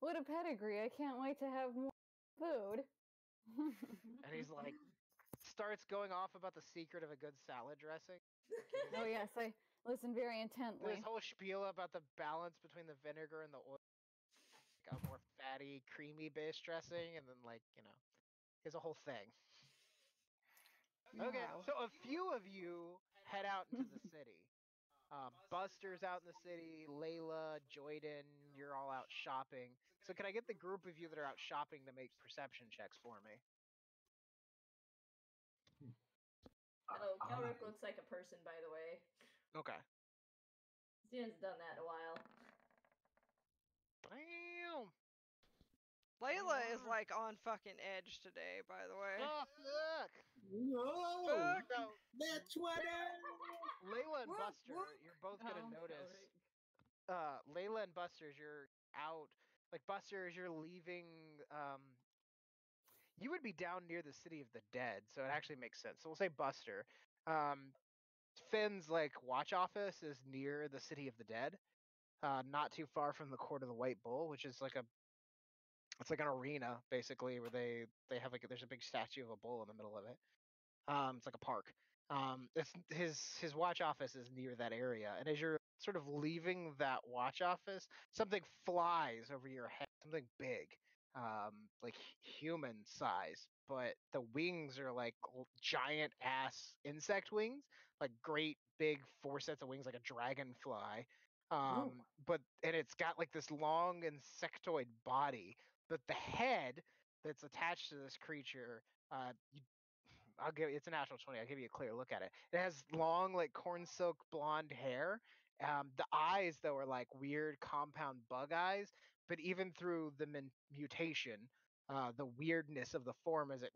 What a pedigree. I can't wait to have more food. And he's like, starts going off about the secret of a good salad dressing. Oh, yes, I listen very intently. This whole spiel about the balance between the vinegar and the oil, like a more fatty, creamy based dressing, and then here's a whole thing. Okay, Wow. so a few of you head out into the city. Buster's out in the city. Layla, Joyden, you're all out shopping. So can I get the group of you that are out shopping to make perception checks for me? Oh, Kelrick looks like a person, by the way. Okay. He hasn't done that in a while. Damn. Layla is like on fucking edge today, by the way. Oh, fuck. No, Fuck, no. that's what Layla and What? Buster, What? you're both gonna Oh, notice. Kelrick. Layla and Buster, as you're out, like Buster, as you're leaving, you would be down near the city of the dead, so it actually makes sense. So we'll say Buster. Um, Finn's like watch office is near the city of the dead, not too far from the Court of the White Bull, which is it's like an arena basically where they have there's a big statue of a bull in the middle of it. It's like a park. It's his watch office is near that area, and as you're sort of leaving that watch office, something flies over your head, something big, like human size, but the wings are like giant ass insect wings, like great big 4 sets of wings, like a dragonfly. And it's got like this long insectoid body, but the head that's attached to this creature, it's a natural 20. I'll give you a clear look at it. It has long, like corn silk blonde hair. The eyes, though, are like weird compound bug eyes. But even through the mutation, the weirdness of the form as it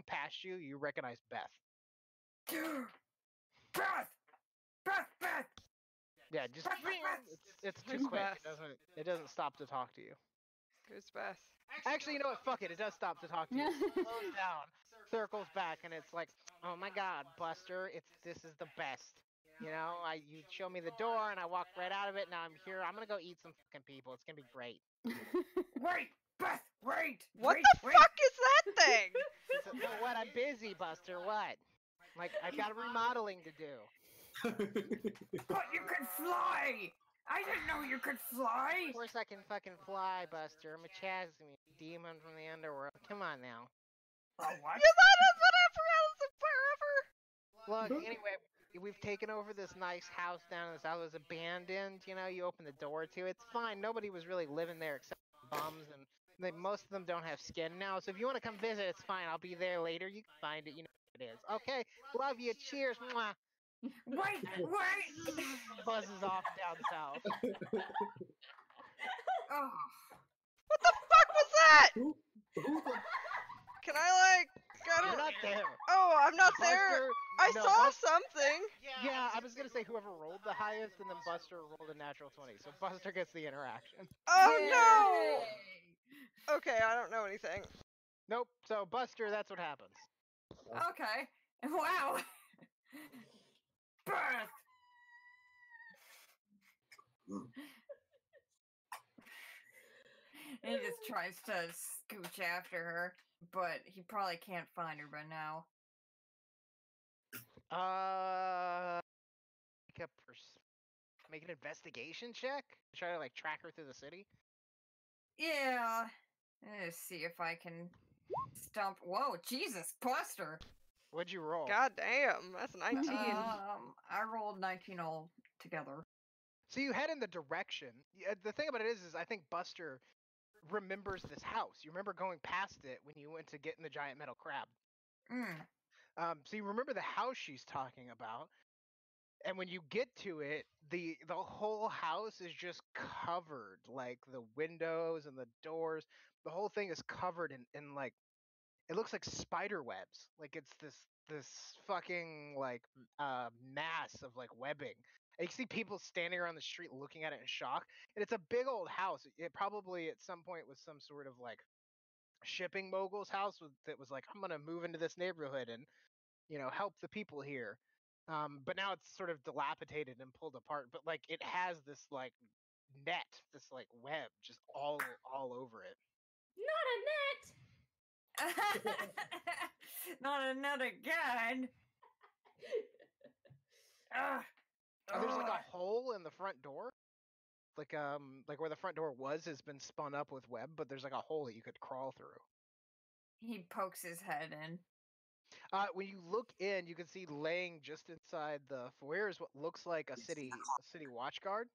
past you, you recognize Beth. Beth! Beth! Beth! Yeah, just it's too Who's quick. Beth? It doesn't stop to talk to you. Who's Beth? Actually, you know what? Fuck it. It does stop to talk to you. It slows down, circles back, and it's like, oh my god, Buster, this is the best. You show me the door, and I walked right out of it. Now I'm here. I'm gonna go eat some fucking people. It's gonna be great. Wait! Beth! Wait! What wait, the wait. fuck is that thing? So what? I'm busy, Buster. What? Like I've got remodeling to do. But you can fly! I didn't know you could fly! Of course I can fucking fly, Buster. I'm a Chasm, demon from the underworld. Come on now. Oh, what? You thought that's what forever? Look, anyway, we've taken over this nice house down in the south. It was abandoned. You open the door to it. It's fine. Nobody was really living there except bums, and most of them don't have skin now. So if you want to come visit, it's fine. I'll be there later. You can find it. You know what it is. Okay. Love you. Cheers. Mwah. Wait! Wait! Buzzes off down south. Oh. What the fuck was that? Who the Can I You're not there. Oh, I'm not there. Buster, I no, saw something. Yeah, I was gonna say whoever rolled the highest, and then Buster rolled a natural 20. So Buster gets the interaction. Oh no. Okay, I don't know anything. Nope. So Buster, that's what happens. Okay. Wow. Beth! He just tries to scooch after her, but he probably can't find her by now. Make an investigation check. Try to track her through the city. Yeah. Let's see if I can stump. Whoa, Jesus, Buster! What'd you roll? God damn, that's 19. I rolled 19 all together. So you head in the direction. The thing about it is I think Buster remembers this house. You remember going past it when you went to get in the giant metal crab. Mm. So you remember the house she's talking about. And when you get to it, the whole house is just covered, like the windows and the doors. The whole thing is covered in it looks like spider webs. Like it's this fucking mass of webbing. And you see people standing around the street looking at it in shock. And it's a big old house. It probably at some point was some sort of shipping mogul's house that was like, I'm gonna move into this neighborhood and help the people here. But now it's sort of dilapidated and pulled apart. But it has this net, this like web, just all over it. Not a net. Not another gun. And there's like a hole in the front door. Like where the front door was has been spun up with web, but there's like a hole that you could crawl through. He pokes his head in. When you look in, you can see laying just inside the foyer is what looks like a city watch guard.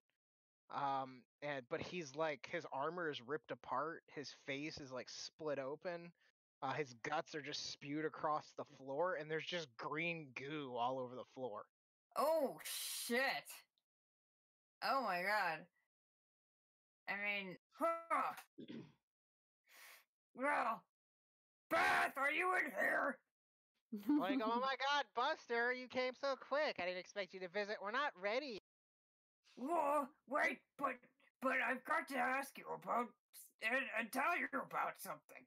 But he's like, his armor is ripped apart. His face is like split open. His guts are just spewed across the floor, and there's just green goo all over the floor. Oh shit! Oh my god! I mean, well, Beth, are you in here? Like, oh my god, Buster, you came so quick. I didn't expect you to visit. We're not ready. Whoa, wait, but I've got to ask you about and tell you about something.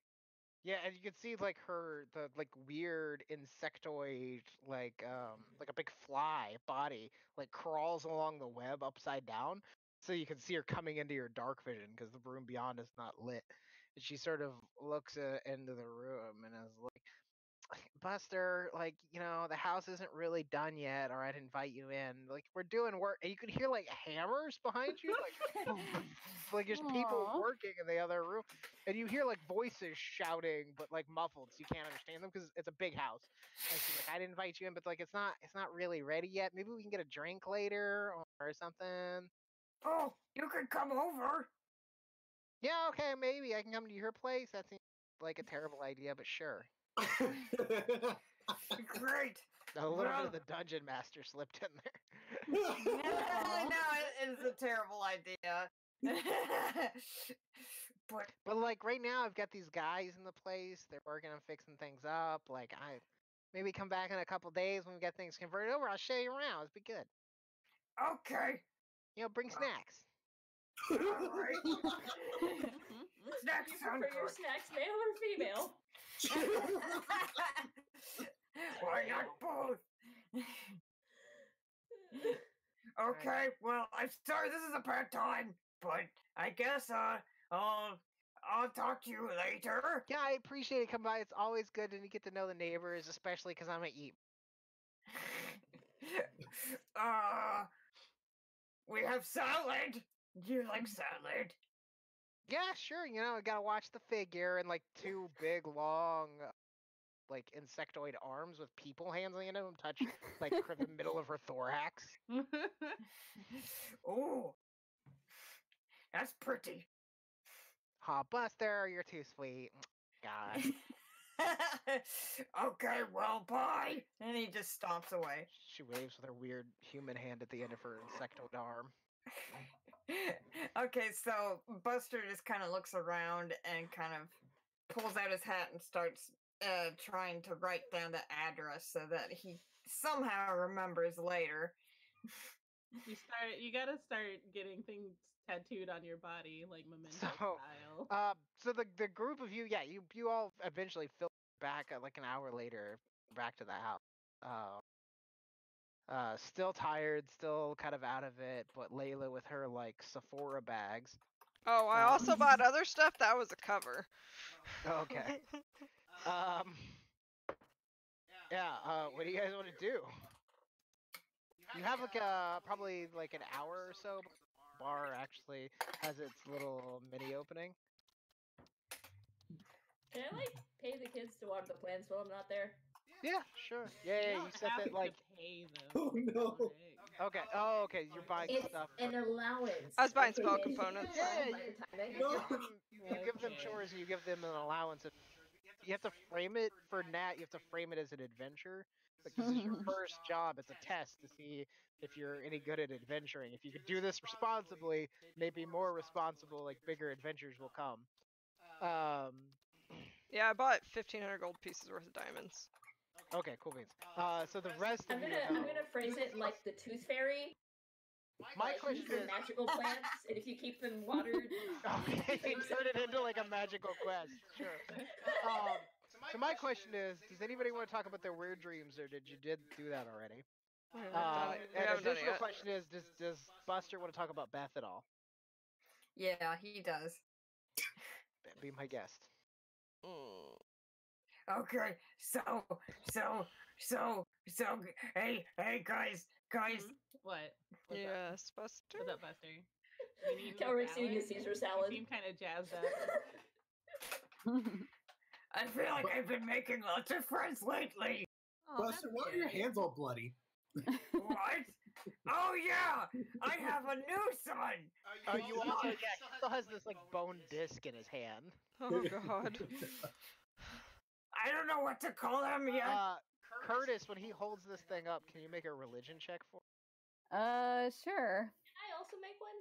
Yeah, and you can see like the like weird insectoid, like a big fly body, like crawls along the web upside down, so you can see her coming into your dark vision because the room beyond is not lit. And she sort of looks into the room and is like, Buster, like, the house isn't really done yet, or I'd invite you in. Like, we're doing work, and you can hear like hammers behind you, like there's people Aw. working in the other room, and you hear like voices shouting, but like muffled, so you can't understand them because it's a big house. And she's like, I'd invite you in, but like it's not really ready yet. Maybe we can get a drink later or something. Oh, you can come over. Yeah, okay, maybe I can come to your place. That seems like a terrible idea, but sure. Great. A little bit Well- of the dungeon master slipped in there. I know it is a terrible idea. But like right now, I've got these guys in the place. They're working on fixing things up. Like I maybe come back in a couple days when we get things converted over. I'll show you around. It'd be good. Okay. Bring snacks. All right. Snacks You sound prefer your good. snacks male or female? Why not both? Okay, well, I'm sorry this is a bad time, but I guess I'll talk to you later. Yeah, I appreciate it. Come by. It's always good to get to know the neighbors, especially because I'm gonna eat. We have salad. Do you like salad? Yeah, sure. I gotta watch the figure and like two big long, like insectoid arms with people hands in them touch like the middle of her thorax. Oh, that's pretty. Aw, Buster, you're too sweet. God. Okay, well, bye. And he just stomps away. She waves with her weird human hand at the end of her insectoid arm. Okay, so Buster just kind of looks around and kind of pulls out his hat and starts trying to write down the address so that he somehow remembers later. You gotta start getting things tattooed on your body, like memento style. So the group of you, yeah, you all eventually filter back like an hour later back to the house. Still tired, still kind of out of it, but Layla with her like Sephora bags. Oh, I also bought other stuff. That was a cover. Okay. Yeah. What do you guys want to do? You have like probably like an hour or so. The bar actually has its little mini opening. Can I pay the kids to water the plants while I'm not there? Yeah, sure. Yeah, you said that like. Pay them. Oh no. Okay. Oh, okay. You're buying It's stuff. an allowance. I was buying okay, spell guys? components. Yeah, No. you give them chores and you give them an allowance. You have to frame it for Nat. You have to frame it as an adventure. Like this is your first job. It's a test to see if you're any good at adventuring. If you could do this responsibly, maybe more responsible, like bigger adventures will come. Yeah, I bought 1,500 gold pieces worth of diamonds. Okay, cool beans. So the rest I'm of you. gonna phrase it like the Tooth Fairy. My Like, question these are is. magical plants, and if you keep them watered, Okay, turn it into like a magical quest. Sure. So my question is, does anybody want to talk about their weird dreams, or did you do that already? We An haven't done it additional yet. question is, does Buster want to talk about Beth at all? Yeah, he does. Be my guest. Okay, hey, guys. What? What's up? Yes, Buster. What's up, Buster? We need Calric's eating a Caesar salad. You seem kind of jazzed up. I feel like I've been making lots of friends lately. Oh, Buster, why are your hands all bloody? What? Oh yeah, I have a new son. Oh, you also he still has this like bone disc in his hand. Oh god. I don't know what to call him yet. Curtis, when he holds this thing up, can you make a religion check for? Sure. Can I also make one?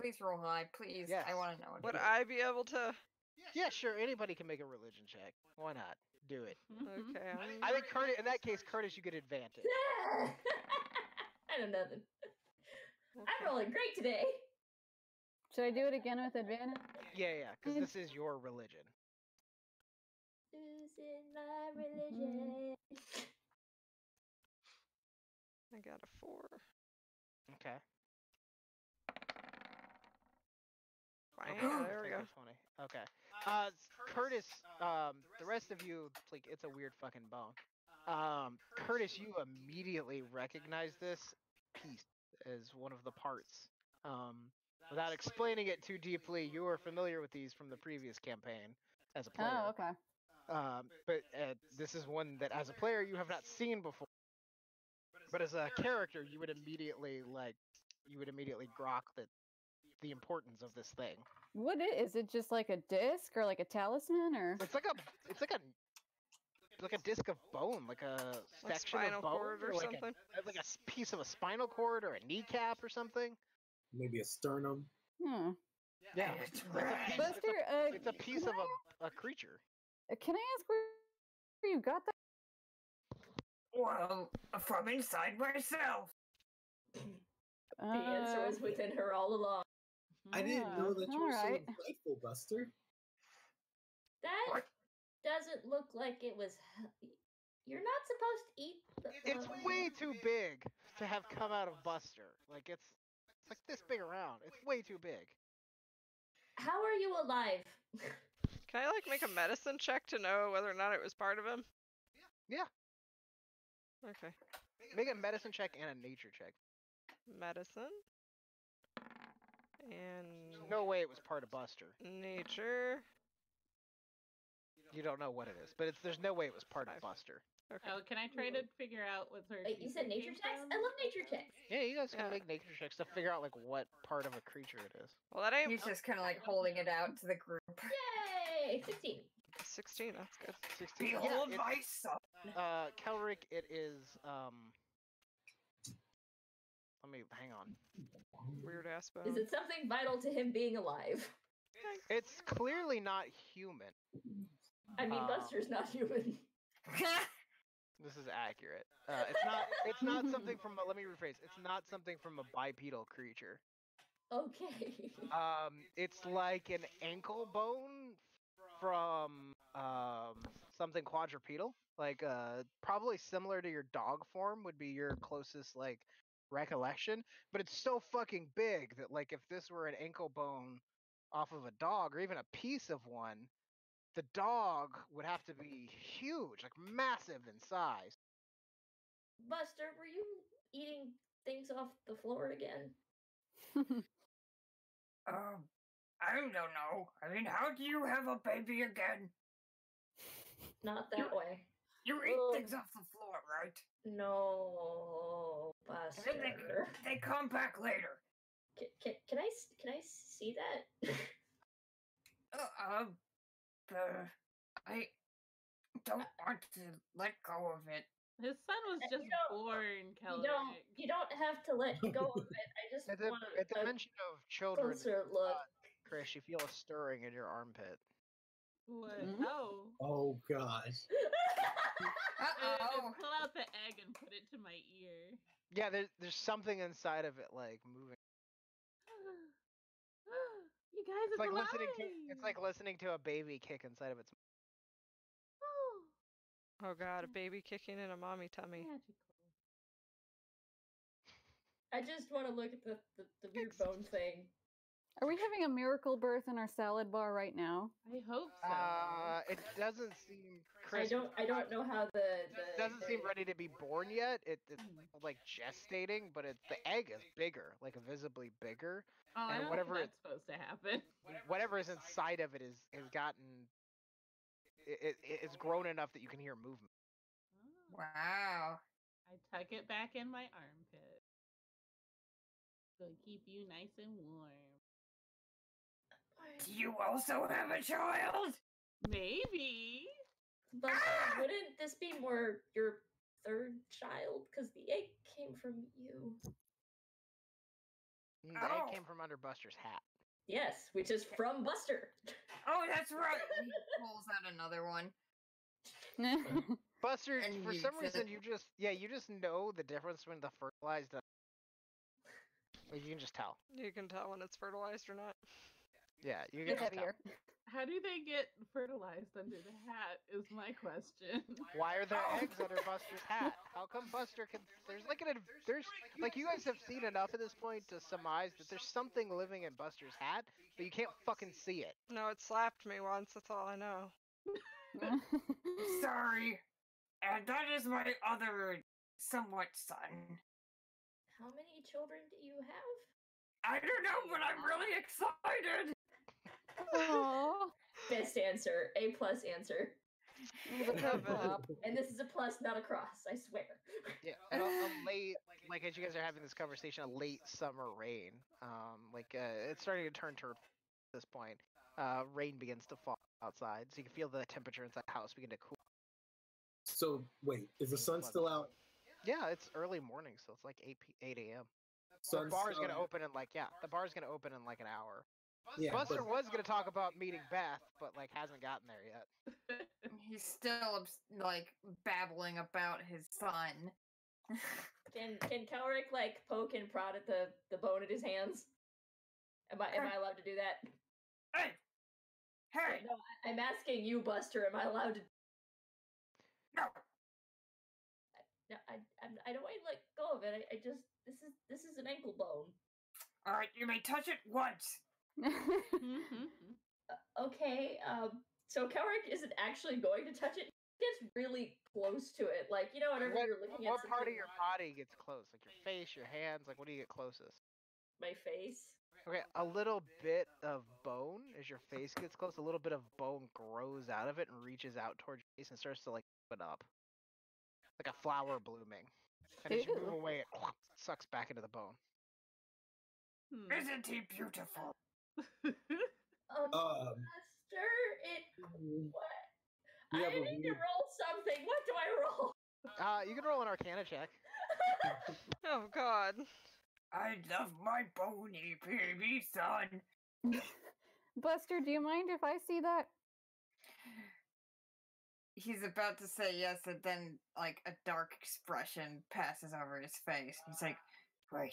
Please roll high, please. Yes. I want to know. Would I be able to? Yeah, sure. Anybody can make a religion check. Why not? Do it. Okay. I think Curtis. In that case, Curtis, you get advantage. I know nothing. I'm rolling great today. Should I do it again with advantage? Yeah, because this is your religion. This is my religion. I got a 4. Okay. Fine. There we go. 20. Okay. Curtis, the rest of you, like, it's a weird fucking bone. Curtis, you immediately recognize this piece as one of the parts. Without explaining it too deeply, you are familiar with these from the previous campaign as a player. Oh, okay. But this is one that, as a player, you have not seen before. But as a character, you would immediately grok the importance of this thing. What is it? Just like a disc or like a talisman or? It's like a disc of bone, like a Like section spinal of bone, cord or like something? like a piece of a spinal cord or a kneecap or something. Maybe a sternum. Hmm. Yeah, It's Buster, it's a piece of a creature. can I ask where you got that? Well, from inside myself. The answer was within her all along. I didn't know that you were so Alright. insightful, Buster. That What? doesn't look like it was. You're not supposed to eat. It's way too big to have come out of Buster. Like it's like this big around. It's way too big. How are you alive? Can I like make a medicine check to know whether or not it was part of him? Yeah. Okay. Make a medicine check and a nature check. Medicine. And No way it was part of Buster. nature. You don't know what it is, but there's no way it was part of 5. Buster. Okay. Oh, can I try to figure out what's her? Wait, you said nature checks? I love nature checks. Yeah, you guys can Yeah. make nature checks to figure out like what part of a creature it is. Well, that ain't He's just kind of like holding it out to the group. Yay! 16. 16. That's good. 16. Behold Yeah, my son. Kelric, it is let me hang on. Weird ass bone. Is it something vital to him being alive? It's clearly not human. I mean, Buster's not human. This is accurate. It's not something from let me rephrase. It's not something from a bipedal creature. Okay. It's like an ankle bone from something quadrupedal. Like probably similar to your dog form would be your closest like recollection, but it's so fucking big that like if this were an ankle bone off of a dog or even a piece of one, the dog would have to be huge, like massive in size. Buster, were you eating things off the floor again? I don't know. I mean, how do you have a baby again? Not that way. You eat Well- things off the floor, right? No, And Buster. then they come back later. Can I see that? I don't want to let go of it. His son was You just don't- born, Kelly. You don't have to let go of it. I just At the want mention of children, closer look. Chris, you feel a stirring in your armpit. What? Mhm. Oh. Oh gosh. I pull out the egg and put it to my ear. Yeah, there's something inside of it like moving. You guys, It's like alive. listening to a baby kick inside of its. Oh, Oh god, a baby kicking in a mommy tummy. magical. I just want to look at the weird bone thing. Are we having a miracle birth in our salad bar right now? I hope so. It doesn't seem I crisp. don't know how the Doesn't seem ready to be born yet. It's like gestating, but the egg is bigger, like visibly bigger. Oh, I and don't whatever think that's supposed to happen. whatever is inside of it has gotten it's grown enough that you can hear movement. Oh. Wow. I tuck it back in my armpit. So keep you nice and warm. Do you also have a child? Maybe. But wouldn't this be more your third child? Because the egg came from you. The egg came from under Buster's hat. Yes, which is from Buster. Oh, that's right. He pulls out another one. Buster, And for you some said- reason, you just know the difference between the fertilized. Like, you can just tell. You can tell when it's fertilized or not. Yeah, you can It's just tell. heavier. How do they get fertilized under the hat is my question. Why are there eggs under Buster's hat? How come Buster can? There's like you guys have seen enough at this point to surmise that there's something living in Buster's hat, but you can't fucking see it. No, it slapped me once, that's all I know. Sorry. And that is my other somewhat son. How many children do you have? I don't know, but I'm really excited. Aww. Best answer. A+ answer. Love it. And this is a plus, not a cross, I swear. Yeah, and a late, like as you guys are having this conversation, a late summer rain. It's starting to turn toward this point. Rain begins to fall outside, so you can feel the temperature inside the house begin to cool. So wait, is the sun still out? Yeah, it's early morning, so it's like 8 a.m. The Sun's bar's still gonna out. open in the bar's gonna open in like an hour. Yeah, Buster but- was gonna talk about meeting Beth, but like hasn't gotten there yet. He's still like babbling about his son. Can Kelric like poke and prod at the bone at his hands? Am I allowed to do that? Hey! Hey! No, I'm asking you, Buster. Am I allowed to? No! No, I don't want to let go of it. I just this is an ankle bone. Alright, you may touch it once. Okay. So Kelric isn't actually going to touch it. He gets really close to it, like whenever you're looking at What part of something your like body gets close? Like your face, your hands? Like what do you get closest? my face. Okay, a little bit of bone as your face gets close. A little bit of bone grows out of it and reaches out towards your face and starts to like open up, like a flower blooming. And as you move Ew. away, it sucks back into the bone. Isn't he beautiful? Buster, what? You I have a need to weird- roll something. What do I roll? You can roll an Arcana check. Oh god. I love my bony baby son. Buster, do you mind if I see that? He's about to say yes, and then like a dark expression passes over his face. He's like, wait.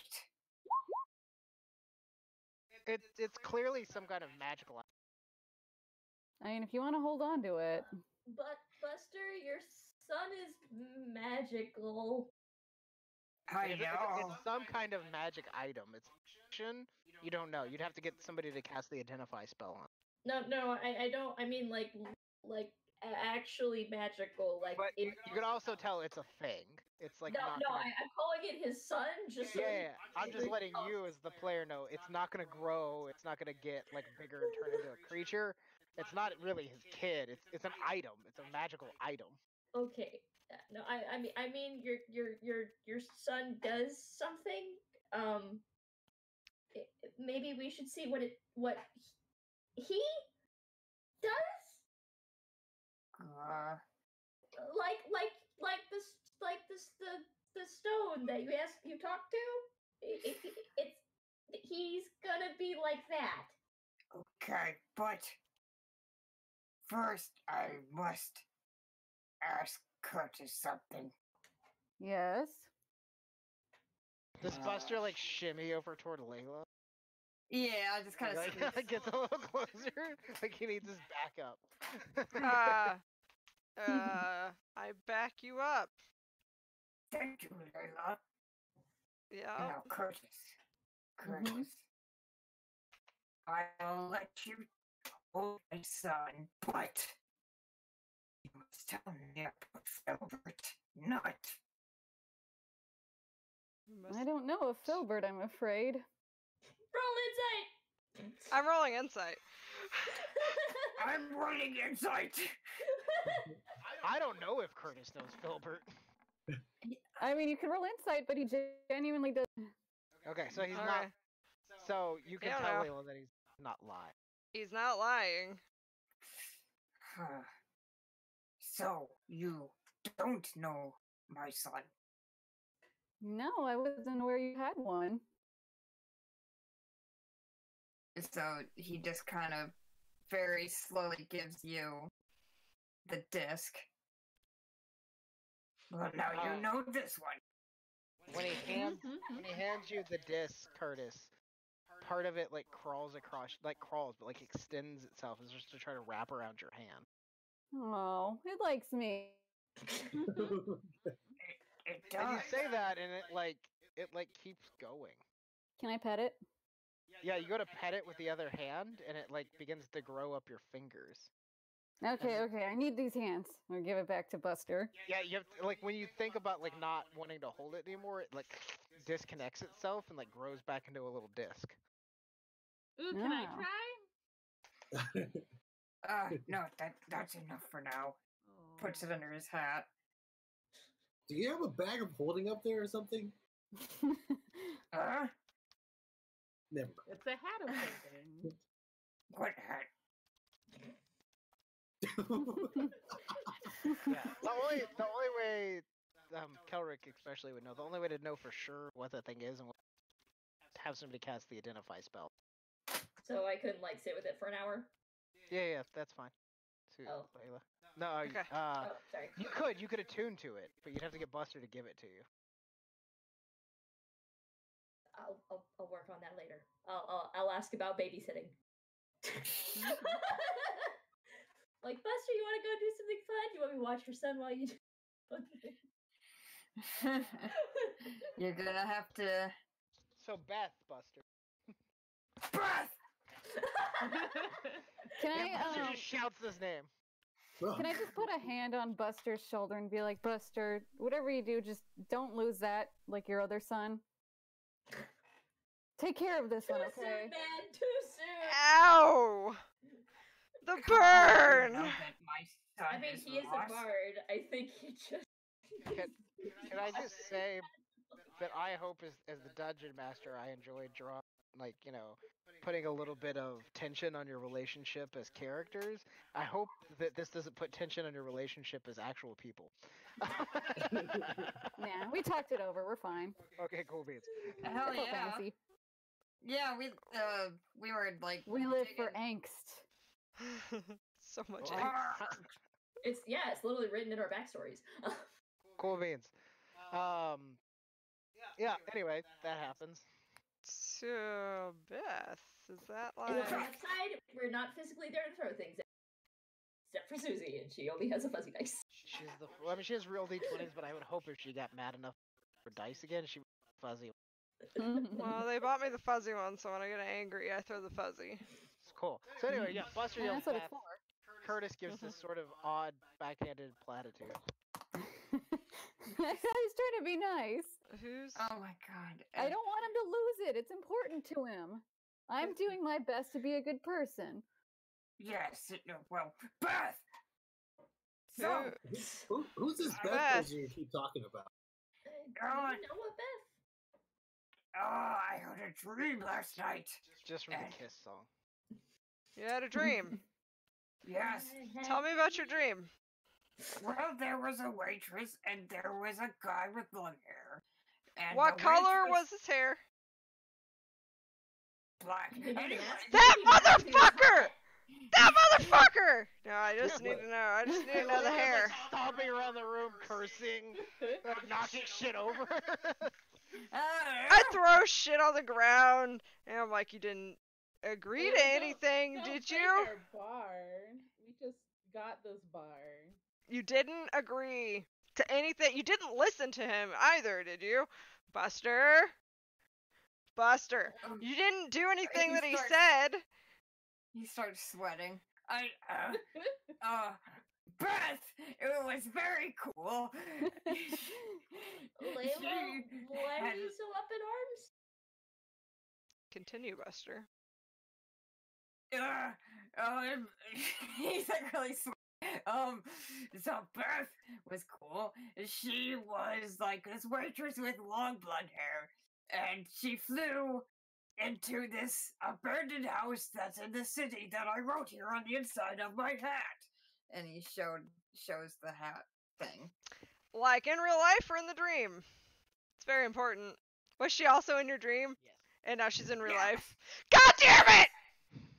It's clearly some kind of magical. I mean, if you want to hold on to it. But Buster, your son is magical. I It's know. some kind of magic item. It's fiction. You don't know. You'd have to get somebody to cast the identify spell on. No, I don't. I mean, like actually magical. Like, But you can also tell it's a thing. It's like not no. gonna... I'm calling it his son. Just so Yeah, I'm just letting you as the player know it's not gonna grow. It's not gonna get like bigger and turn into a creature. It's not really his kid. It's an item. It's a magical item. Okay. No, I mean your son does something. Maybe we should see what he does. Like the stone that you talked to. He's gonna be like that. Okay, but first I must ask Curtis something. Yes. Does Buster like shimmy over toward Layla? Yeah, I just kind of Like, gets a little closer. Like he needs his backup. I back you up. Thank you, Layla. Yeah. Now, Curtis. Curtis. I'll let you hold my son, but you must tell me about Filbert, not. I don't know a Filbert, I'm afraid. Roll insight. I'm rolling insight. I'm rolling insight. I don't know if Curtis knows Filbert. I mean, you can roll insight, but he genuinely does. Okay, so he's not. Okay. So you can Yeah, tell no. Layla that he's not lying. He's not lying. So, you don't know my son. No, I wasn't aware you had one. So he just kind of very slowly gives you the disc. Well, now you know this one. When he hands you the disc, Curtis, part of it like crawls across, like crawls, but like extends itself, is just to try to wrap around your hand. Oh, it likes me. It And you does. say that, and it keeps going. Can I pet it? Yeah, you go to pet it with the other hand, and it like begins to grow up your fingers. Okay, I need these hands. I'll give it back to Buster. Yeah, you have to, like when you think about like not wanting to hold it anymore, it like disconnects itself and like grows back into a little disc. Ooh, can I Oh. try? No, that's enough for now. Puts it under his hat. Do you have a bag of holding up there or something? Huh? Never mind. It's a hat of holding. What hat? Yeah, the only way Kelric especially would know. The only way to know for sure what that thing is and have somebody cast the identify spell. So I couldn't like sit with it for an hour. Yeah, that's fine. Oh. Layla. No, Okay. Oh, sorry. you could attune to it, but you'd have to get Buster to give it to you. I'll work on that later. I'll ask about babysitting. Like, Buster, you want to go do something fun? You want me to watch your son while you do fun things? You're gonna have to. So Beth, Buster. Breath! Can Buster I just shouts this name. can I just put a hand on Buster's shoulder and be like, Buster, whatever you do, just don't lose that like your other son. Take care of this one, Too okay? soon, man. Too soon. Ow! The Come on, you burn! know that my son I mean, is he is lost. a bard. I think he just. Can I just say that I hope as the dungeon master, I enjoy drawing, like, you know, putting a little bit of tension on your relationship as characters. I hope that this doesn't put tension on your relationship as actual people. Nah, we talked it over. We're fine. Okay, cool beans. Hell It's all yeah. fantasy. Yeah, we were like. We live for digging- angst. So much. Well, angst. It's literally written in our backstories. Cool beans. Yeah, anyway, that happens. So, Beth, is that And like... on the flip side, we're not physically there to throw things at, except for Susie, and she only has a fuzzy dice. She has real D20s, but I would hope if she got mad enough for dice again, she would fuzzy. Well, they bought me the fuzzy one, so when I get angry, I throw the fuzzy. It's cool. So anyway, yeah, Buster Yeah, yells that's what it's Beth. for. Curtis gives this sort of odd backhanded platitude. I was trying to be nice. Who's... Oh my god. I don't want him to lose it. It's important to him. I'm doing my best to be a good person. Yes. Well, Beth. So. Who's this Beth Beth. person you keep talking about? You know what, Beth? Oh, I had a dream last night. Just from the Kiss song. You had a dream. Yes. Tell me about your dream. Well, there was a waitress, and there was a guy with long hair. And What the color waitress- was his hair? Black. Anyway, That motherfucker! That motherfucker! No, I just need to know. I just need to know the hair. Stomping around the room, cursing, like, knocking shit over. I throw shit on the ground, and I'm like, you didn't agree to anything, did you? Our bar. We just got this bar. You didn't agree to anything. You didn't listen to him either, did you? Buster? Buster, you didn't do anything He that he starts- said. He starts sweating. Beth, it was very cool. Layla, why are you so up in arms? Continue, Buster. He's like really so Beth was cool. She was like this waitress with long blonde hair, and she flew into this abandoned house that's in the city that I wrote here on the inside of my hat. And he shows the hat thing. Like in real life or in the dream? It's very important. Was she also in your dream? Yes. And now she's in real Yes. life? God damn it!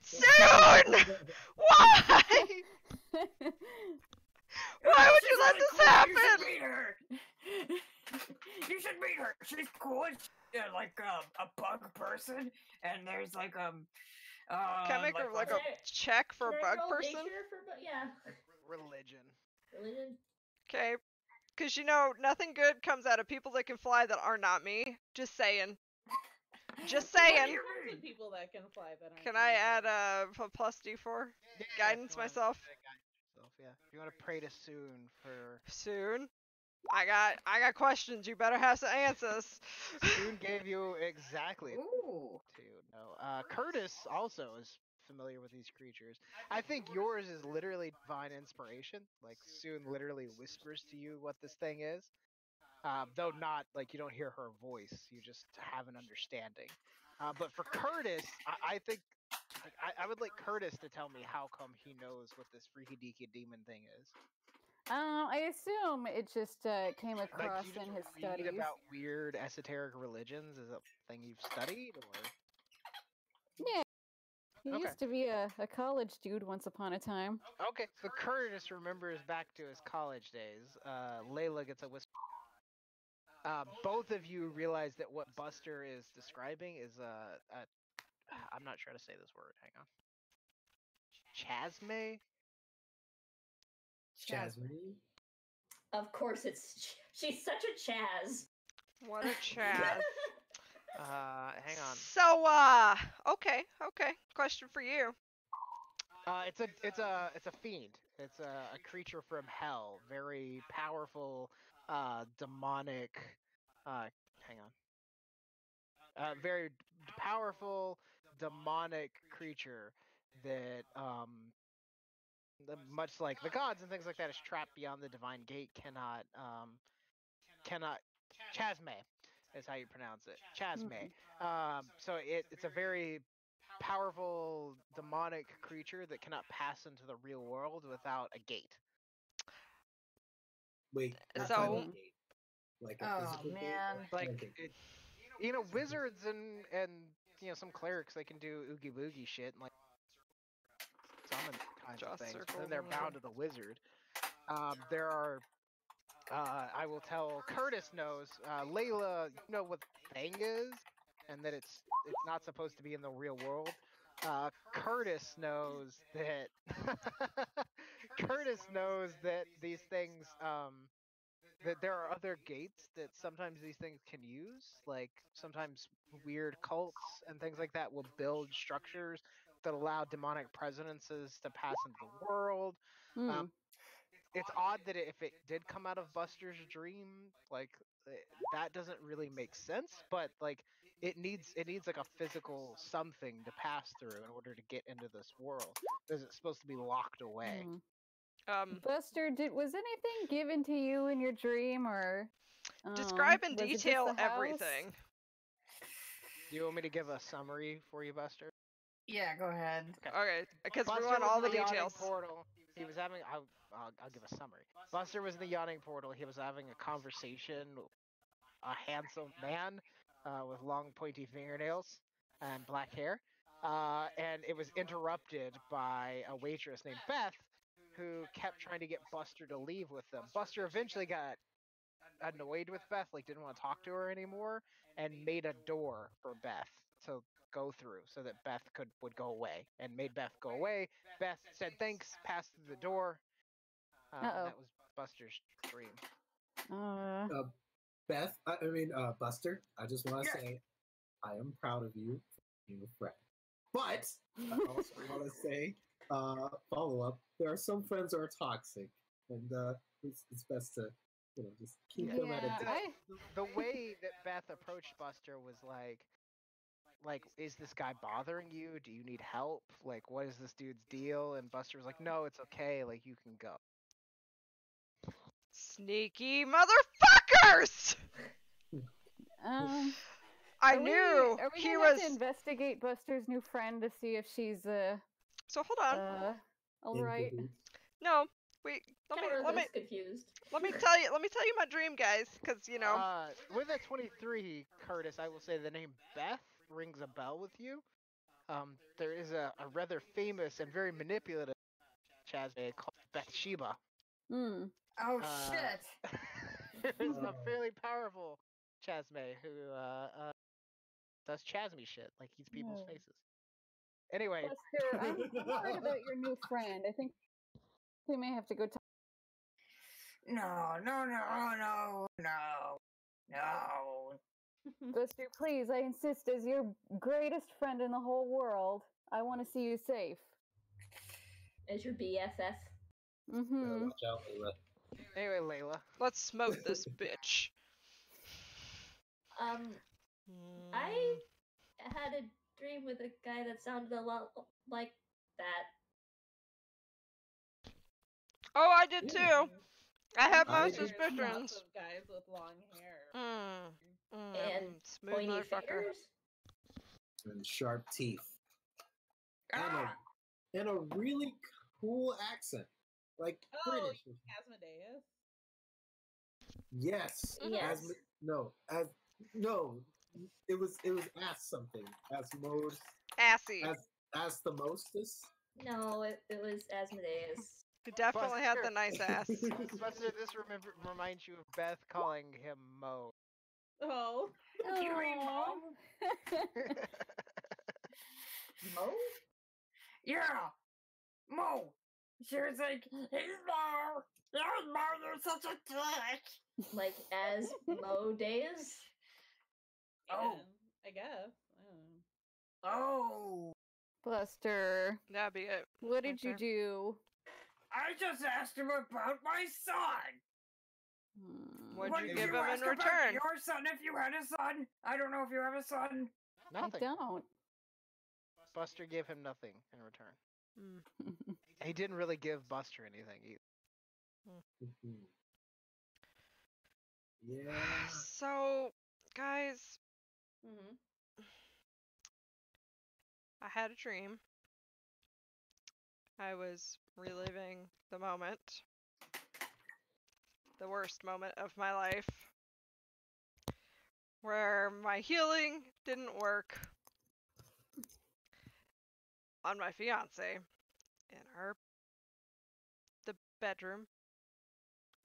Soon! Why? Why would you let this happen? You should meet her. You should meet her. She's cool. She's like a bug person, and there's like Can I make like a check for a Can I bug roll person? nature for yeah. Religion. Religion. Okay. Because you know, nothing good comes out of people that can fly that are not me. Just saying. Just saying. Tons of people that can fly that aren't. Can I me, add but- a plus D4? Yeah, Guidance if you wanna- myself? yeah, guidance yourself, yeah. If you want to pray to Soon for... Soon? I got questions. You better have some answers. Soon gave you exactly Ooh. to know. Curtis also is familiar with these creatures. I think yours is literally divine inspiration. Like Soon literally whispers to you what this thing is. Though not like you don't hear her voice, you just have an understanding. But for Curtis, I think like, I would like Curtis to tell me how come he knows what this freaky deaky demon thing is. I assume it just came Like across you just in his read studies. about weird esoteric religions. Is it a thing you've studied or? Yeah, he Okay. used to be a college dude once upon a time. Okay, so Curtis remembers back to his college days. Layla gets a whisper. Both of you realize that what Buster is describing is I'm not sure how to say this word. Hang on. Chasme? Jasmine? Of course, she's such a Chaz. What a Chaz. Hang on. So, okay. Question for you. It's a fiend. It's a creature from hell. Very powerful, demonic. Hang on. Very powerful, demonic creature that much like the gods and things like that is trapped beyond the divine gate. Cannot Chasme is how you pronounce it. Chasme. So it's a very powerful demonic creature that cannot pass into the real world without a gate. Wait, what So- kind of gate? Like a Oh, physical gate? man. What kind Like of gate? wizards and some clerics, they can do oogie boogie shit and like summon kinds of Draw things. But circle then they're and bound to the wizard. There are. I will tell Curtis knows. Layla, you know what thing is, and that it's not supposed to be in the real world. Curtis knows that. Curtis knows that these things. That there are other gates that sometimes these things can use. Like sometimes weird cults and things like that will build structures that allow demonic presences to pass into the world. Hmm. It's odd that if it did come out of Buster's dream, like that doesn't really make sense. But like it needs like a physical something to pass through in order to get into this world. Because it's supposed to be locked away. Hmm. Mm. Buster, was anything given to you in your dream, or Describe in was it just detail the house? everything. Do you want me to give a summary for you, Buster? Yeah, go ahead. Okay, because we Buster want was all in the yawning details. portal. He was having. I'll give a summary. Buster was in the yawning portal. He was having a conversation with a handsome man with long, pointy fingernails and black hair. And it was interrupted by a waitress named Beth, who kept trying to get Buster to leave with them. Buster eventually got annoyed with Beth, like didn't want to talk to her anymore, and made a door for Beth to go through so that Beth would go away, and made Beth go away. Beth said thanks, passed through the door. And Uh-oh. that was Buster's dream. Uh, Beth, Buster, I just want to Yes. say, I am proud of you for being a friend. But I also want to say, follow up. There are some friends that are toxic, and it's best to just keep them at a Yeah, distance. The way that Beth approached Buster was like, is this guy bothering you? Do you need help? Like, what is this dude's deal? And Buster was like, no, it's okay. Like, you can go. Sneaky motherfuckers! Um, I are we, knew are we he gonna have was. to investigate Buster's new friend to see if she's So hold on. all In right? cahoots. No, wait. Let Kara me is confused. let me tell you. Let me tell you my dream, guys. Cause With a 23, Curtis, I will say the name Beth rings a bell with you. There is a rather famous and very manipulative Chazme called Bathsheba. Hmm. Oh Uh, shit! There's a fairly powerful Chazme who does Chasme shit, like eats people's Yeah. faces. Anyway, Buster, I'm worried about your new friend. I think we may have to go talk. No, no, no, no, no, no. Buster, please, I insist, as your greatest friend in the whole world, I want to see you safe. As your BFF. Mm-hmm. Watch out, Layla. anyway, Layla. let's smoke this bitch. I had a dream with a guy that sounded a lot like that. Oh, I did too. I have my I There's did- lots suspicions. of guys with long hair. And Smooth pointy motherfucker. fingers. And sharp teeth. Ah! And a really cool accent. Like Oh, British. Asmodeus. Yes. Yes. No. It was ass something. Asmode Assy. as the mostest. No, it was Asmodeus. He definitely had the Buster. nice ass. Buster, this reminds you of Beth calling him Mo. Oh. You mean Mom? Mo? Yeah, Mo. She was like, "Hey Mo, you're such a dick." Like Asmodeus? Oh. Yeah, I guess. I don't know. Oh, Buster, That'd be it. what Right did you there. do? I just asked him about my son. What'd What you did give you him in ask about return? your son if you had a son? I don't know if you have a son. Nothing. I don't. Buster gave him nothing in return. Mm. He didn't really give Buster anything either. Yeah. So, guys, Mm-hmm. I had a dream. I was reliving the moment. The worst moment of my life. Where my healing didn't work on my fiance in the bedroom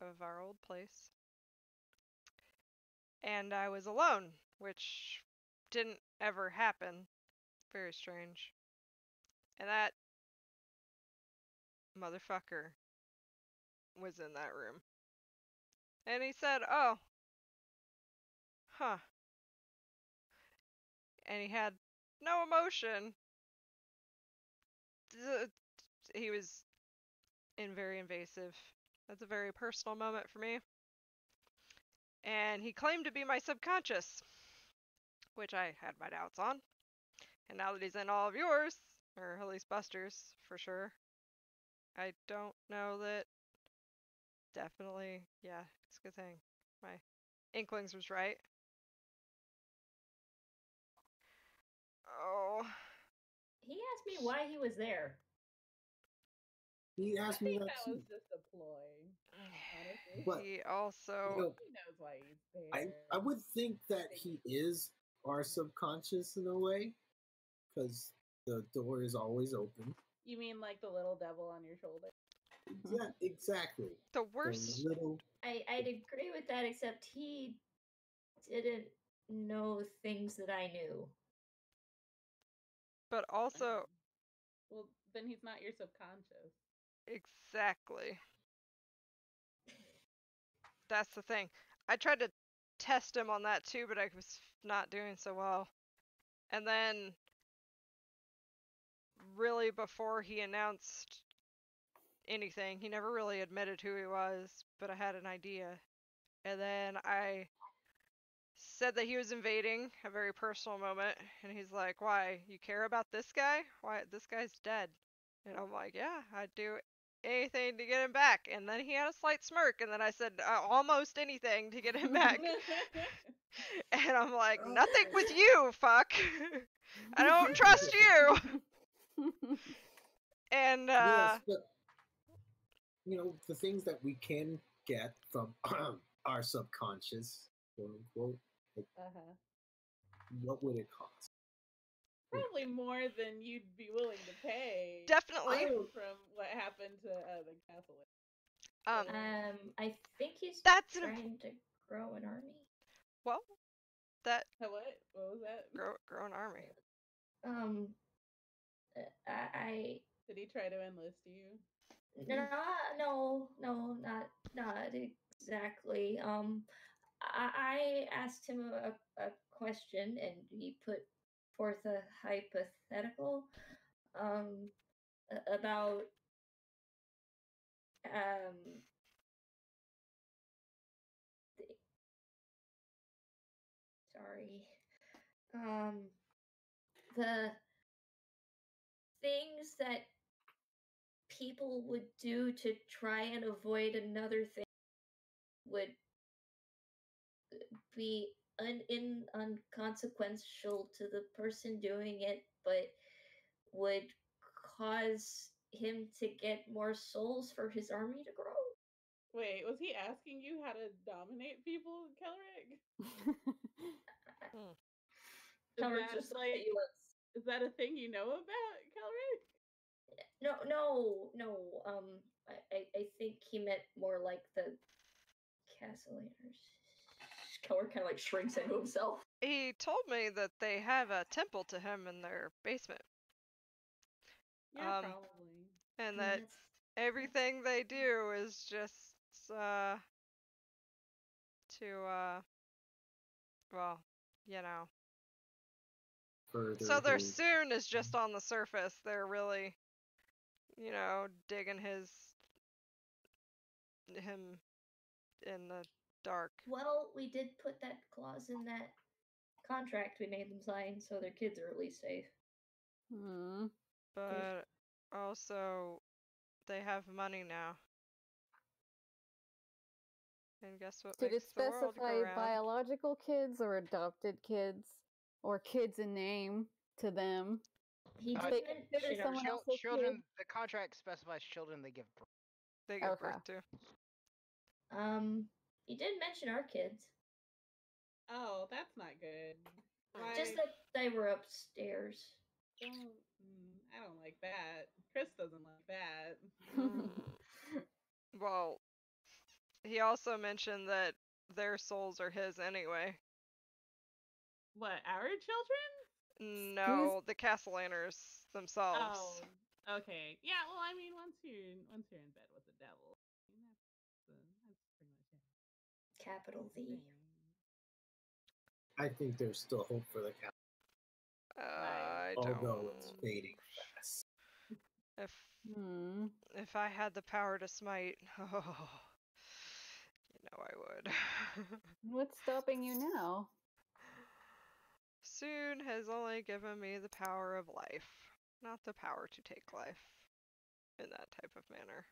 of our old place. And I was alone, which didn't ever happen. Very strange. And that motherfucker was in that room. And he said, "Oh, huh." And he had no emotion. He was very invasive. That's a very personal moment for me. And he claimed to be my subconscious, which I had my doubts on. And now that he's in all of yours, or at least Buster's for sure, I don't know that. Definitely, yeah, it's a good thing. My inklings was right. Oh, He asked me why he was there. He I asked me think that that too. was just a ploy. Honestly. But he also. He knows why he's there. I would think that he is our subconscious in a way, because the door is always open. You mean like the little devil on your shoulder? Exactly. The The worst. little. I'd agree with that, except he didn't know things that I knew. But also, Well, then he's not your subconscious. exactly. That's the thing. I tried to test him on that too, but I was not doing so well. And then, really, before he announced anything, he never really admitted who he was, but I had an idea. And then I said that he was invading, a very personal moment, and he's like, why, you care about this guy? Why, this guy's dead. And I'm like, yeah, I'd do anything to get him back. And then he had a slight smirk, and then I said, almost anything to get him back. And I'm like, nothing with you, fuck. I don't trust you. And, yes, but, you know, the things that we can get from our subconscious, quote unquote, like, what would it cost? Probably more than you'd be willing to pay. Definitely. From what happened to the Catholic. I think he's That's trying to grow an army. Well, that. What? What was that? Grow an army. I. Did he try to enlist you? No, not exactly. I asked him a question, and he put forth a hypothetical about the things that people would do to try and avoid another thing would be unconsequential to the person doing it, but would cause him to get more souls for his army to grow. Wait, was he asking you how to dominate people, Kelrick? Kelrick just like, is that a thing you know about, Kelrick? No. I think he meant more like the Castellators. Kelrick kind of like shrinks into himself. He told me that they have a temple to him in their basement. Yeah, probably. And that everything they do is just well, you know. So their soon is just on the surface. They're really, you know, digging him in the dark. Well, we did put that clause in that contract we made them sign, so their kids are at least safe. But also, they have money now. And guess what? Did it makes the world go specify round? biological kids or adopted kids, or kids in name to them? He they consider someone else's children. kid? The contract specifies children they give birth. They give birth to. He did mention our kids. Oh, that's not good. Just that they were upstairs. I don't like that. Chris doesn't like that. Well, he also mentioned that their souls are his anyway. What, our children? No, the Castellaners themselves. Oh, okay. Yeah, well, I mean, once you're in bed with the devil, that's pretty much it. Capital V. I think there's still hope for the Catholic. Although it's fading fast. If I had the power to smite, you know I would. What's stopping you now? Soon has only given me the power of life, not the power to take life in that type of manner.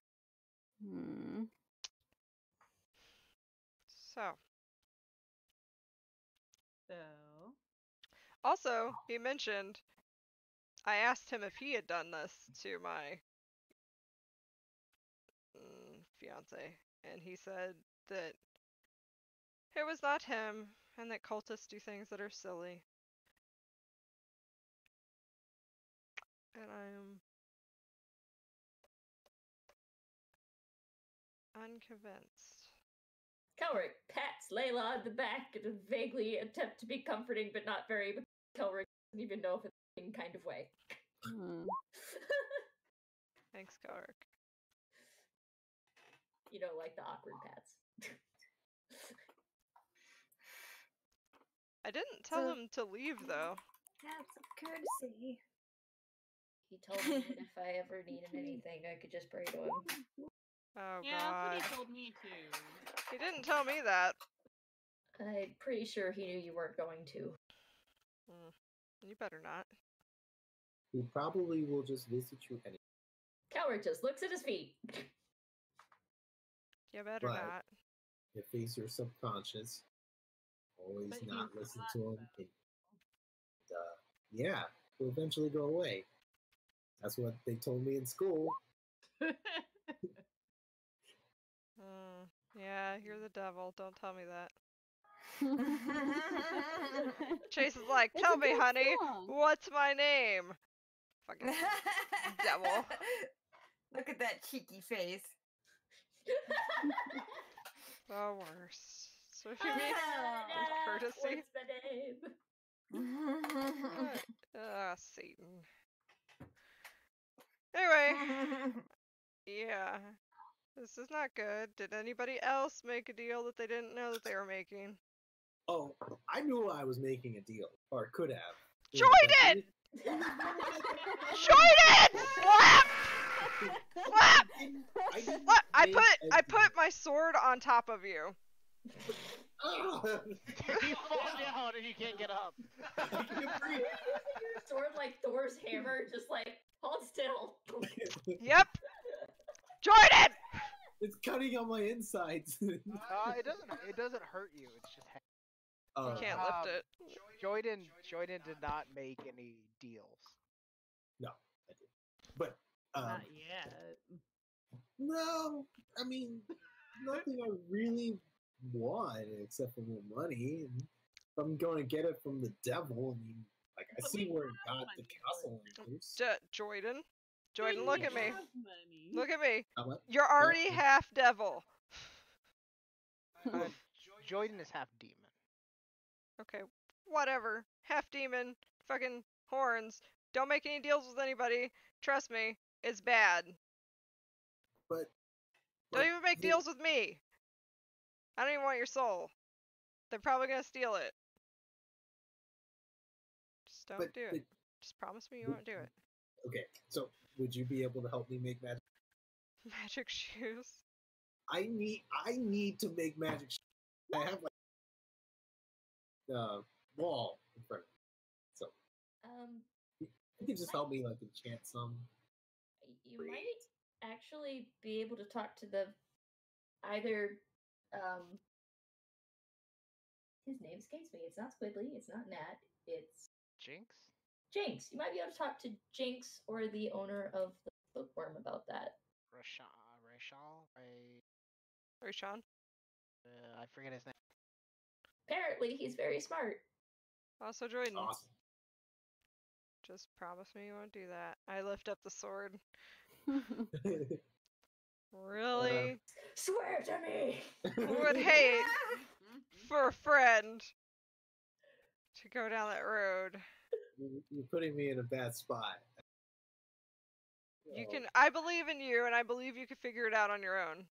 So. Also, he mentioned, I asked him if he had done this to my fiance, and he said that it was not him, and that cultists do things that are silly. And I am unconvinced. Kelrick pats Layla on the back in a vaguely attempt to be comforting, but not very. But Kelrick doesn't even know if it's in kind of way. Thanks, Kelrick. You know, like the awkward pats. I didn't tell him to leave, though. That's a courtesy. He told me that if I ever needed anything, I could just pray to him. Oh Yeah, God. that's what he told me too. He didn't tell me that. I'm pretty sure he knew you weren't going to. You better not. He probably will just visit you anyway. Coward just looks at his feet. You better But- not. If he's your subconscious, always But not he's listen not, to him. though. And, yeah, he'll eventually go away. That's what they told me in school. Yeah, you're the devil. Don't tell me that. Chase is like, It's tell a me, good honey, song. what's my name? Fucking devil. Look at that cheeky face. The worst. So if you meet courtesy, What's my name? Satan. Anyway, yeah, this is not good. Did anybody else make a deal that they didn't know that they were making? Oh, I knew I was making a deal, or could have. Join it! Join it! Slap! Slap! Slap! I put my sword on top of you. You fall down and you can't get up. Your sword like Thor's hammer, just like hold still. Yep. Join it! It's cutting on my insides. It doesn't hurt you. It's just. You can't lift it. Joyden did not make any deals. No, I didn't. But Not yet. no, I mean nothing I really want except for more money. And if I'm going to get it from the devil, I mean, like I But see we where it have got the money castle for raiders. Jordan, We look at me. have money. Look at me. What? You're already Yeah. half devil. Joyden is half demon. Okay, whatever. Half demon, fucking horns. Don't make any deals with anybody. Trust me, it's bad. But Don't even make the- deals with me. I don't even want your soul. They're probably gonna steal it. Just don't but do it. Just promise me you won't do it. Okay, so would you be able to help me make magic? Magic shoes. I need to make magic. I have like wall in front of me, so you can just help me like enchant some. You might actually be able to talk to the either his name escapes me. It's not Squiddly, it's not Nat, it's Jinx? Jinx. You might be able to talk to Jinx or the owner of the bookworm about that. Roshan? I forget his name. Apparently he's very smart. Also Jordan. Awesome. Just promise me you won't do that. I lift up the sword. Really? Swear to me! Who would hate for a friend to go down that road? You're putting me in a bad spot. You can. I believe in you, and I believe you can figure it out on your own.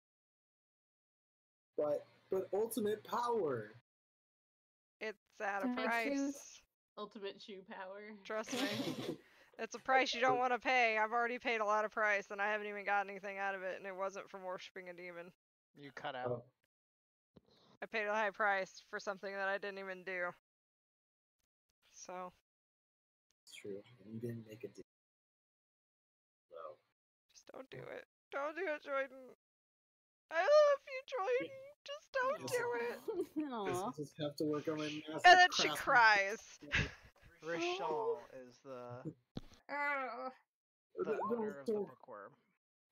But ultimate power. It's at a Magic price. shoes. Ultimate shoe power. Trust me. It's a price you don't want to pay. I've already paid a lot of price, and I haven't even got anything out of it, and it wasn't from worshiping a demon. You cut out. Oh, I paid a high price for something that I didn't even do. So, it's true. And you didn't make a deal. No. just don't do it. Don't do it, Jordan. I love you, Jordan. Just don't do it. Aw. Just have to work on my master. And then she craftsmanship. cries. Rishal is the Don't- owner of the don't- bookworm.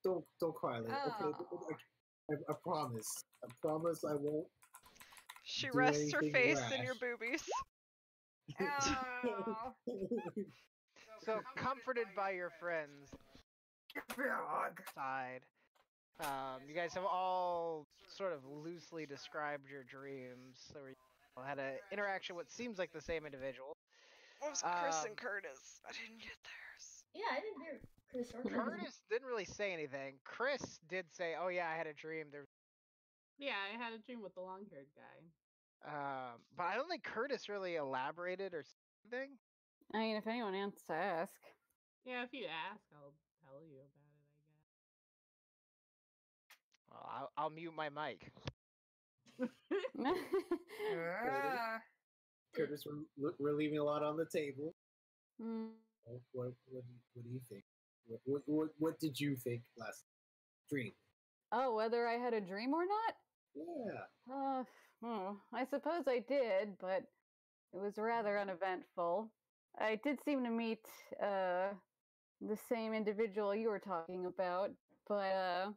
Don't cry, Lily. Okay, I promise. I promise I won't. She Do rests her anything face in your rash. boobies. Oh. So comforted by your friends side, you guys have all sort of loosely described your dreams. So you had an interaction with seems like the same individual. What was Chris and Curtis? I didn't get theirs. Yeah, I didn't hear Chris or Curtis didn't really say anything. Chris did say, "Oh yeah, I had a dream." There, Yeah, I had a dream with the long-haired guy. but I don't think Curtis really elaborated or said anything. I mean, if anyone wants to ask. Yeah, if you ask, I'll tell you about it, Well, I'll mute my mic. Curtis, we're leaving a lot on the table. Mm. What do you think? What did you think last dream? Oh, whether I had a dream or not? Yeah. I suppose I did, but it was rather uneventful. I did seem to meet the same individual you were talking about, but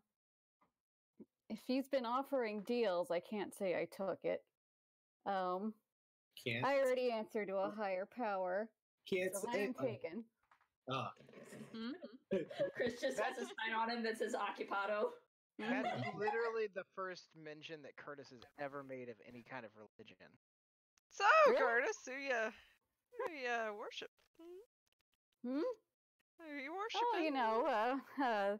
if he's been offering deals, I can't say I took it. Can't. I already answered to a higher power, Can't so say. I am taken. Ah. Chris just has a sign on him that says Occupado. That's literally the first mention that Curtis has ever made of any kind of religion. So, Really? Curtis, who you worship? Hmm? Who you worshiping? Oh, you know,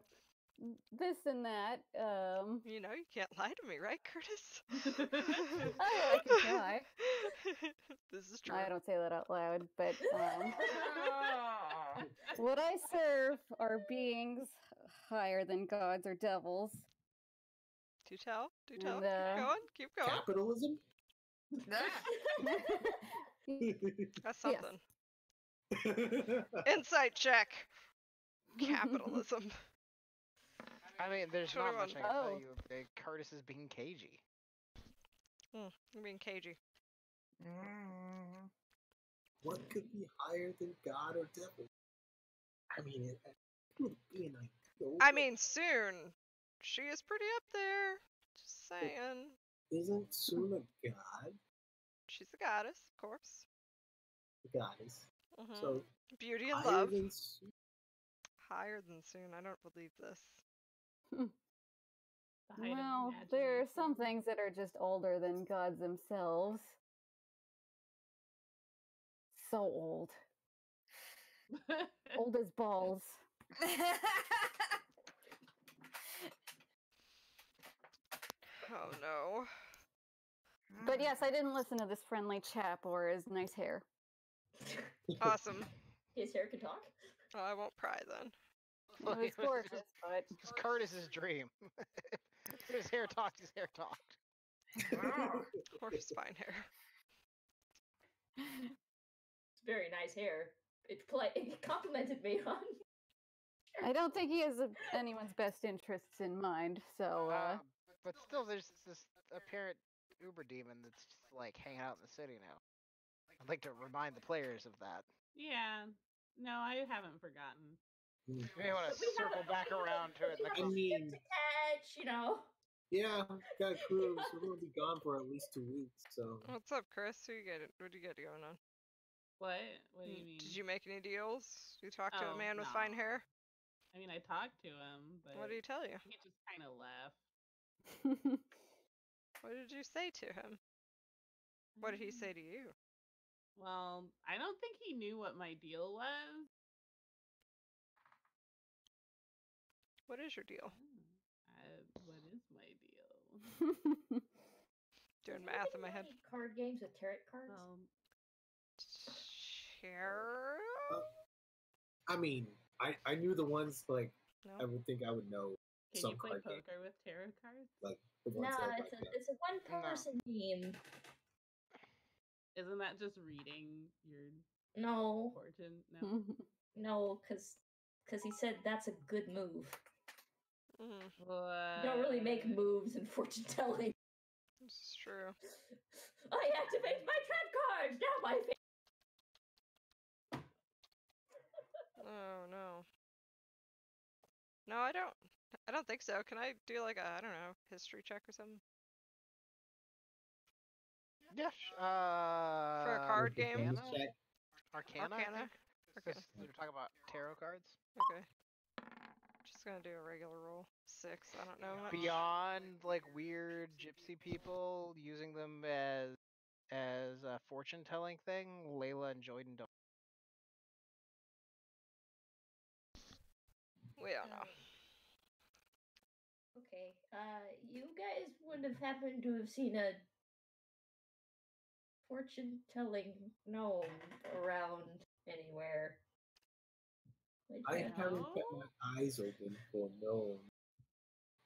this and that. You know, you can't lie to me, right, Curtis? Oh, I can try. This is true. I don't say that out loud, but what I serve are beings higher than gods or devils. Do tell. And, Keep going. Capitalism? That's something. Insight check. Capitalism. I mean, there's not much I can Oh. tell you. Curtis is being cagey. You're being cagey. What could be higher than God or devil? I mean, it would be an ideal. I mean, soon. She is pretty up there. Just saying. Isn't Soon a god? She's a goddess, of course. A goddess. Mhm. So beauty and higher love. Than Soon? Higher than soon. I don't believe this. Well, there are some things that are just older than gods themselves. So old. Old as balls. Oh no. But yes, I didn't listen to this friendly chap or his nice hair. Awesome. His hair can talk? Oh, I won't pry then. It was gorgeous, but... It's Curtis's dream. His hair talked, his hair talked. Or his fine hair. It's very nice hair. It complimented me on. I don't think he has anyone's best interests in mind, so... But still, there's this apparent Uber demon that's just, like, hanging out in the city now. I'd like to remind the players of that. Yeah. No, I haven't forgotten. You may want to circle back around to it. I mean, to catch, you know. Yeah, got a cruise. We're going to be gone for at least 2 weeks, so. What's up, Chris? What do you got going on? What? What do you mean? Did you make any deals? You talk to a man with no. fine hair? I mean, I talked to him, but... What did he tell you? He just kind of left. What did you say to him? What did he say to you? Well, I don't think he knew what my deal was. What is your deal? What is my deal? Doing math in my head. Card games with tarot cards? Tarot? I mean, I knew the ones, like, No. I would think I would know. Can some you play card poker games. with tarot cards? Like, the No, ones that, like, it's a one-person game. Isn't that just reading your No. fortune? No. No, because he said that's a good move. Mm. You don't really make moves in fortune telling. It's true. I activate my trap cards! Now my Oh no. No, I don't think so. Can I do like a, I don't know, history check or something? Yeah. For a card game? Arcana? Arcana. Okay. We're talking about tarot cards. Okay. Just gonna do a regular roll. 6. I don't know much. Beyond like weird gypsy people using them as a fortune telling thing, Layla and Jordan don't. We don't know. Okay, you guys would have happened to have seen a fortune telling gnome around anywhere. I haven't kept my eyes open for gnome,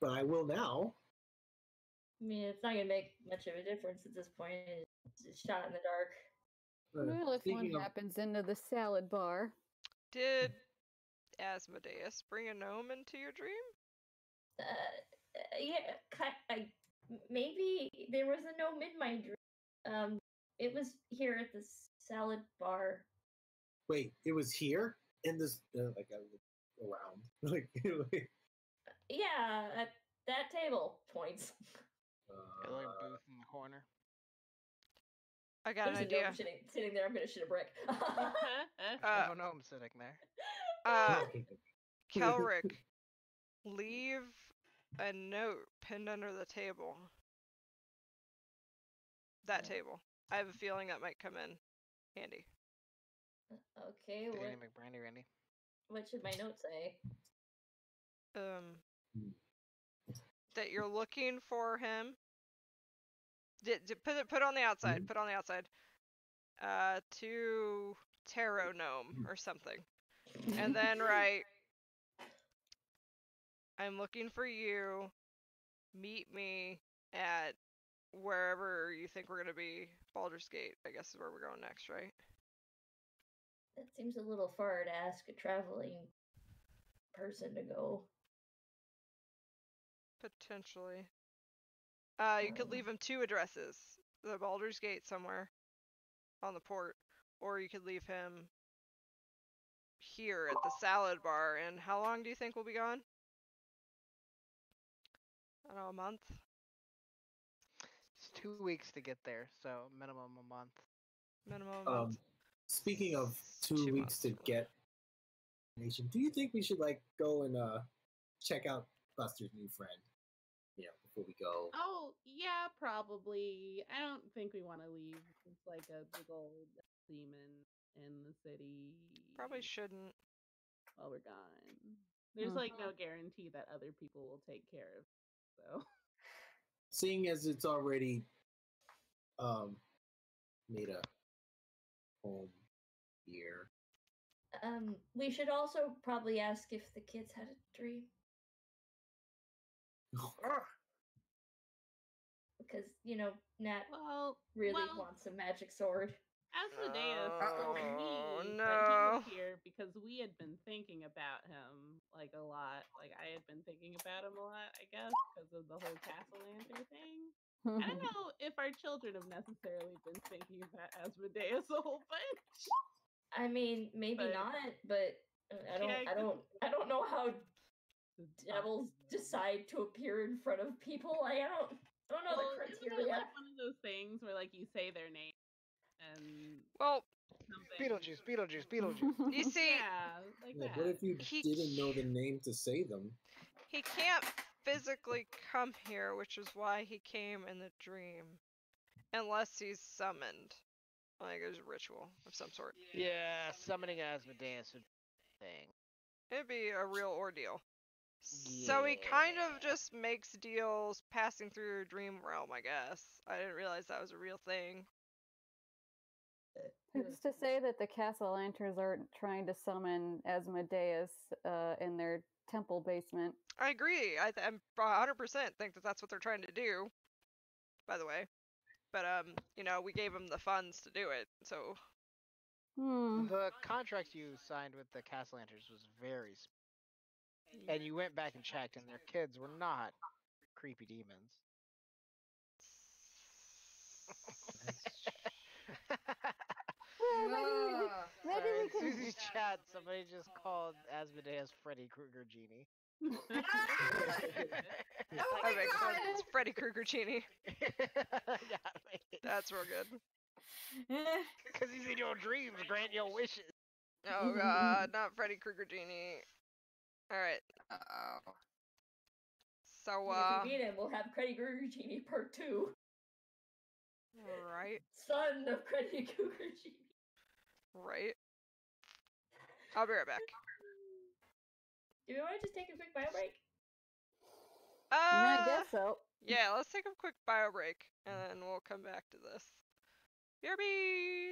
but I will now. I mean, it's not gonna make much of a difference at this point. It's shot in the dark. Well, if one Speaking of, happens into the salad bar. Did Asmodeus bring a gnome into your dream? Yeah, maybe there was a gnome in my dream. It was here at the salad bar. wait, it was here in this like I look around like. Yeah, at that table. Points. Like a booth in the corner. I got There's an a gnome idea. sitting there. I'm gonna shoot a brick. No gnome sitting there. Kelric, leave a note pinned under the table. That table. I have a feeling that might come in handy. Okay, Danny McBrandy Randy. what should my note say? That you're looking for him. Put it on the outside. Put it on the outside. To Tarot Gnome or something. And then write, I'm looking for you. Meet me at wherever you think we're going to be. Baldur's Gate, I guess, is where we're going next, right? That seems a little far to ask a traveling person to go. Potentially. You could leave him 2 addresses. The Baldur's Gate somewhere on the port. Or you could leave him here at the salad bar. And how long do you think we'll be gone? I don't know, a month? It's 2 weeks to get there, so minimum a month. Minimum a month. Speaking of 2 weeks to get nation, do you think we should like go and check out Buster's new friend? You know, before we go. Oh, yeah, probably. I don't think we want to leave. It's like a big old demon in the city. Probably shouldn't. While we're gone. There's like no guarantee that other people will take care of it, so. Seeing as it's already made a home here. We should also probably ask if the kids had a dream. Because, you know, Nat really wants a magic sword. Asmodeus told me that he was here because we had been thinking about him like a lot. Like I had been thinking about him a lot, I guess, because of the whole Castle Lantern thing. I don't know if our children have necessarily been thinking about Asmodeus a whole bunch. I mean, maybe not, but I don't know how devils decide to appear in front of people. I don't know the criteria. Isn't it like one of those things where like you say their name and Beetlejuice. You see, like that. What if you didn't know the name to say them? He can't physically come here, which is why he came in the dream, unless he's summoned. Like there's a ritual of some sort. Yeah, summoning Asmodeus would be a thing. It'd be a real ordeal. Yeah. So he kind of just makes deals passing through your dream realm, I guess. I didn't realize that was a real thing. Who's to say that the Castle Lanterns aren't trying to summon Asmodeus in their temple basement? I agree. I'm 100% think that that's what they're trying to do, by the way. But, you know, we gave them the funds to do it, so... The contract you signed with the Castle Lanterns was very and you went back and checked, and their kids were not creepy demons. Maybe we can... Susie's chat, somebody just called Asmodeus Freddy Krueger Genie. That makes sense. It's Freddy Krueger Genie. That's real good. Because he's in your dreams, grant your wishes. Oh god, not Freddy Krueger Genie. Alright. So, if we meet him, we'll have Freddy Krueger Genie Part 2. Right. Son of Freddy Krueger Genie. Right. I'll be right back. Do we want to just take a quick bio break? I guess so. Yeah, let's take a quick bio break, and then we'll come back to this. BRB!